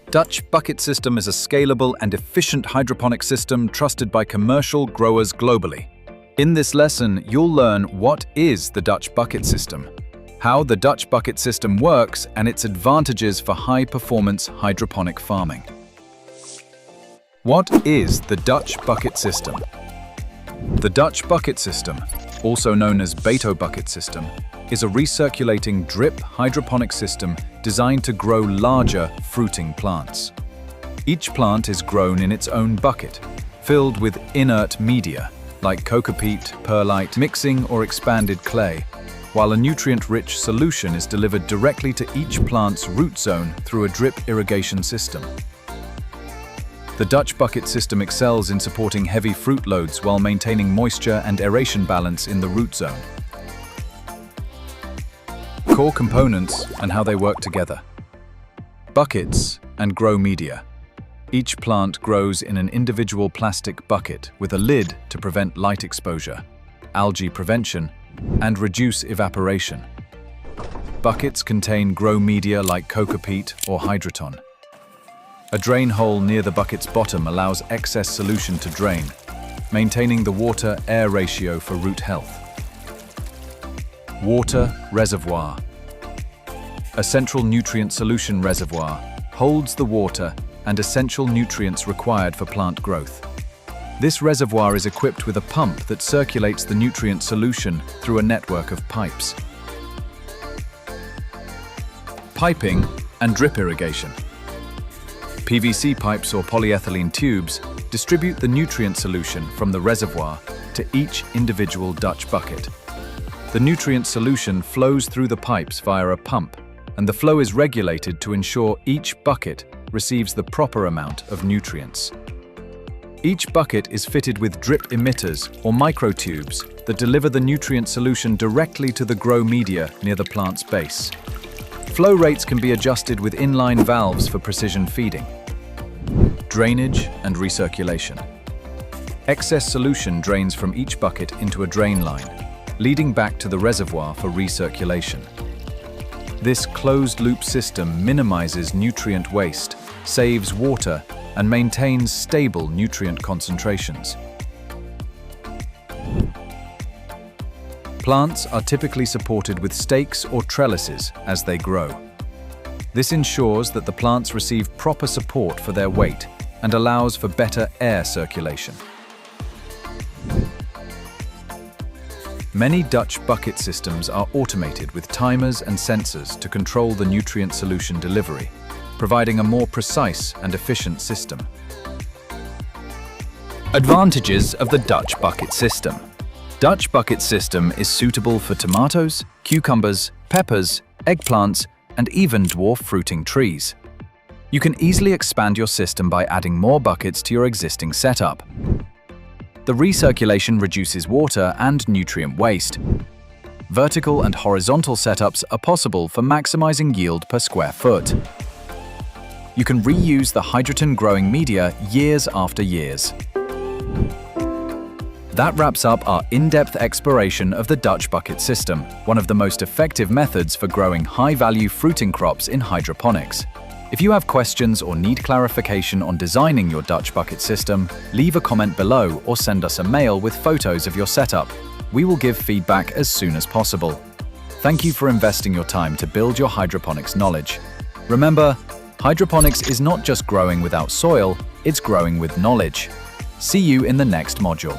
Dutch Bucket System is a scalable and efficient hydroponic system trusted by commercial growers globally. In this lesson, you'll learn what is the Dutch Bucket System, how the Dutch Bucket System works, and its advantages for high-performance hydroponic farming. What is the Dutch Bucket System? The Dutch Bucket System, also known as Bato bucket system, is a recirculating drip hydroponic system designed to grow larger fruiting plants. Each plant is grown in its own bucket, filled with inert media like coca peat, perlite, mixing or expanded clay, while a nutrient-rich solution is delivered directly to each plant's root zone through a drip irrigation system. The Dutch bucket system excels in supporting heavy fruit loads while maintaining moisture and aeration balance in the root zone. Core components and how they work together. Buckets and grow media. Each plant grows in an individual plastic bucket with a lid to prevent light exposure, algae prevention, and reduce evaporation. Buckets contain grow media like coca peat or hydroton. A drain hole near the bucket's bottom allows excess solution to drain, maintaining the water-air ratio for root health. Water reservoir. A central nutrient solution reservoir holds the water and essential nutrients required for plant growth. This reservoir is equipped with a pump that circulates the nutrient solution through a network of pipes. Piping and drip irrigation. PVC pipes or polyethylene tubes distribute the nutrient solution from the reservoir to each individual Dutch bucket. The nutrient solution flows through the pipes via a pump, and the flow is regulated to ensure each bucket receives the proper amount of nutrients. Each bucket is fitted with drip emitters or microtubes that deliver the nutrient solution directly to the grow media near the plant's base. Flow rates can be adjusted with inline valves for precision feeding. Drainage and recirculation. Excess solution drains from each bucket into a drain line, leading back to the reservoir for recirculation. This closed-loop system minimizes nutrient waste, saves water, and maintains stable nutrient concentrations. Plants are typically supported with stakes or trellises as they grow. This ensures that the plants receive proper support for their weight and allows for better air circulation. Many Dutch bucket systems are automated with timers and sensors to control the nutrient solution delivery, providing a more precise and efficient system. Advantages of the Dutch bucket system. Dutch bucket system is suitable for tomatoes, cucumbers, peppers, eggplants, and even dwarf fruiting trees. You can easily expand your system by adding more buckets to your existing setup. The recirculation reduces water and nutrient waste. Vertical and horizontal setups are possible for maximizing yield per square foot. You can reuse the hydroton growing media years after years. That wraps up our in-depth exploration of the Dutch bucket system, one of the most effective methods for growing high-value fruiting crops in hydroponics. If you have questions or need clarification on designing your Dutch bucket system, leave a comment below or send us a mail with photos of your setup. We will give feedback as soon as possible. Thank you for investing your time to build your hydroponics knowledge. Remember, hydroponics is not just growing without soil, it's growing with knowledge. See you in the next module.